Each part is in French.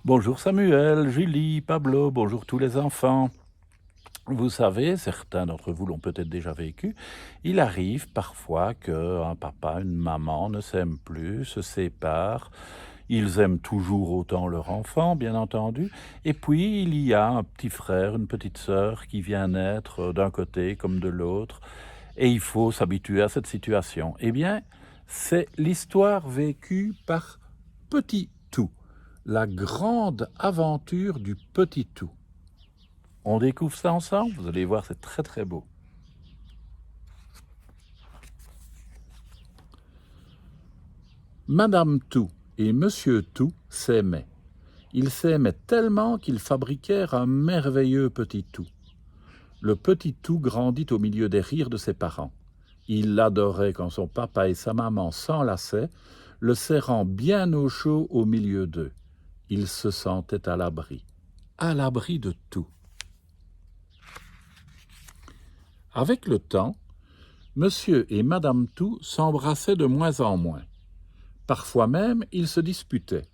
Bonjour Samuel, Julie, Pablo, bonjour tous les enfants. Vous savez, certains d'entre vous l'ont peut-être déjà vécu, il arrive parfois qu'un papa, une maman ne s'aiment plus, se séparent. Ils aiment toujours autant leur enfant, bien entendu. Et puis, il y a un petit frère, une petite sœur qui vient naître d'un côté comme de l'autre. Et il faut s'habituer à cette situation. Eh bien, c'est l'histoire vécue par Petit Tout, la grande aventure du Petit Tout. On découvre ça ensemble, vous allez voir, c'est très très beau. Madame Tout et Monsieur Tout s'aimaient. Ils s'aimaient tellement qu'ils fabriquèrent un merveilleux Petit Tout. Le Petit Tout grandit au milieu des rires de ses parents. Il l'adorait quand son papa et sa maman s'enlaçaient, le serrant bien au chaud au milieu d'eux. Il se sentait à l'abri de tout. Avec le temps, Monsieur et Madame Tout s'embrassaient de moins en moins. Parfois même, ils se disputaient,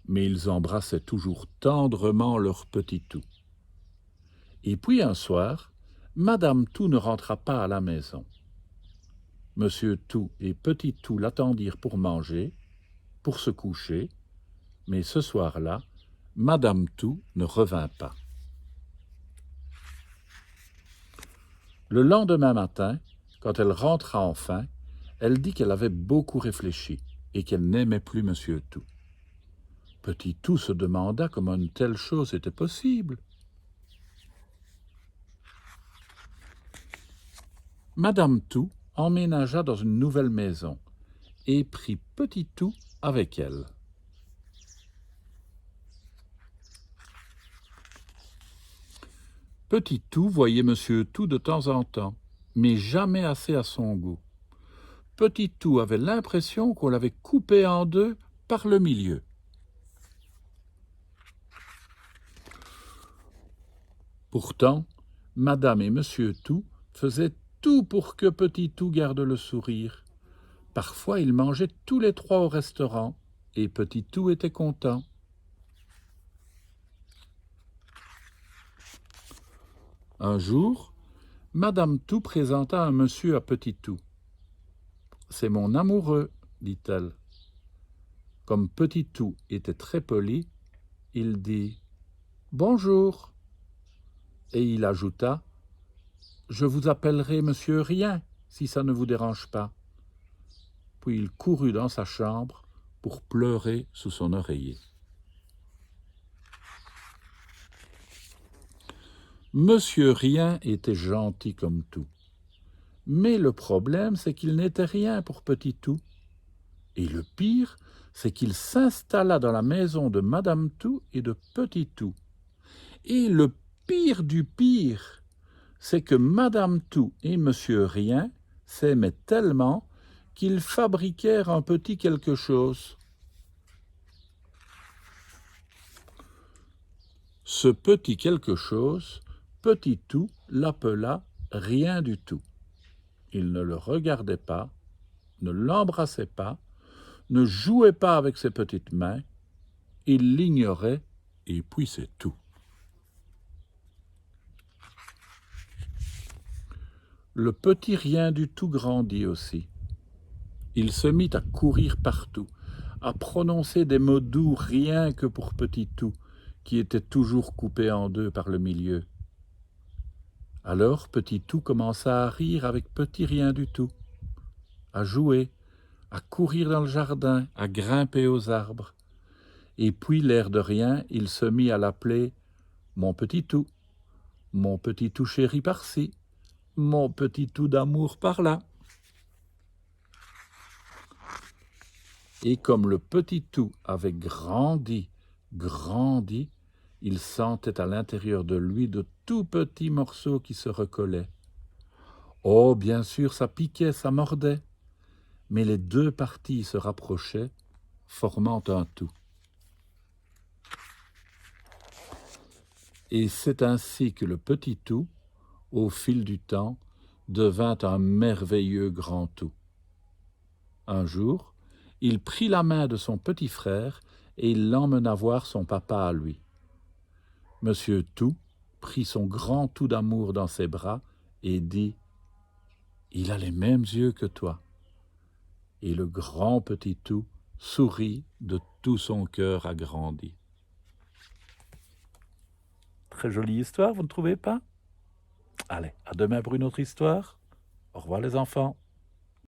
mais ils embrassaient toujours tendrement leur Petit Tout. Et puis un soir, Madame Tout ne rentra pas à la maison. Monsieur Tout et Petit Tout l'attendirent pour manger, pour se coucher, mais ce soir-là, Madame Tout ne revint pas. Le lendemain matin, quand elle rentra enfin, elle dit qu'elle avait beaucoup réfléchi et qu'elle n'aimait plus Monsieur Tout. Petit Tout se demanda comment une telle chose était possible. Madame Tout emménagea dans une nouvelle maison et prit Petit Tout avec elle. Petit Tout voyait Monsieur Tout de temps en temps, mais jamais assez à son goût. Petit Tout avait l'impression qu'on l'avait coupé en deux par le milieu. Pourtant, Madame et Monsieur Tout faisaient tout pour que Petit Tout garde le sourire. Parfois, ils mangeaient tous les trois au restaurant, et Petit Tout était content. Un jour, Madame Tout présenta un monsieur à Petit Tout. « C'est mon amoureux, dit-elle. Comme Petit Tout était très poli, il dit « Bonjour » et il ajouta « Je vous appellerai Monsieur Rien, si ça ne vous dérange pas. » Puis il courut dans sa chambre pour pleurer sous son oreiller. Monsieur Rien était gentil comme tout. Mais le problème, c'est qu'il n'était rien pour Petit Tout. Et le pire, c'est qu'il s'installa dans la maison de Madame Tout et de Petit Tout. Et le pire du pire, c'est que Madame Tout et Monsieur Rien s'aimaient tellement qu'ils fabriquèrent un petit quelque chose. Ce petit quelque chose, Petit Tout l'appela Rien du tout. Il ne le regardait pas, ne l'embrassait pas, ne jouait pas avec ses petites mains, il l'ignorait, et puis c'est tout. Le petit Rien du tout grandit aussi. Il se mit à courir partout, à prononcer des mots doux rien que pour Petit Tout, qui était toujours coupé en deux par le milieu. Alors Petit Tout commença à rire avec Petit Rien du tout, à jouer, à courir dans le jardin, à grimper aux arbres. Et puis, l'air de rien, il se mit à l'appeler « Mon Petit Tout, mon Petit Tout chéri par-ci, mon Petit Tout d'amour par-là. » Et comme le Petit Tout avait grandi, il sentait à l'intérieur de lui de tout petits morceaux qui se recollaient. Oh, bien sûr, ça piquait, ça mordait, mais les deux parties se rapprochaient, formant un tout. Et c'est ainsi que le Petit Tout, au fil du temps, devint un merveilleux grand tout. Un jour, il prit la main de son petit frère et il l'emmena voir son papa à lui. Monsieur Tout prit son grand Tout d'amour dans ses bras et dit « Il a les mêmes yeux que toi ». Et le grand petit Tout sourit de tout son cœur agrandi. Très jolie histoire, vous ne trouvez pas? Allez, à demain pour une autre histoire. Au revoir les enfants.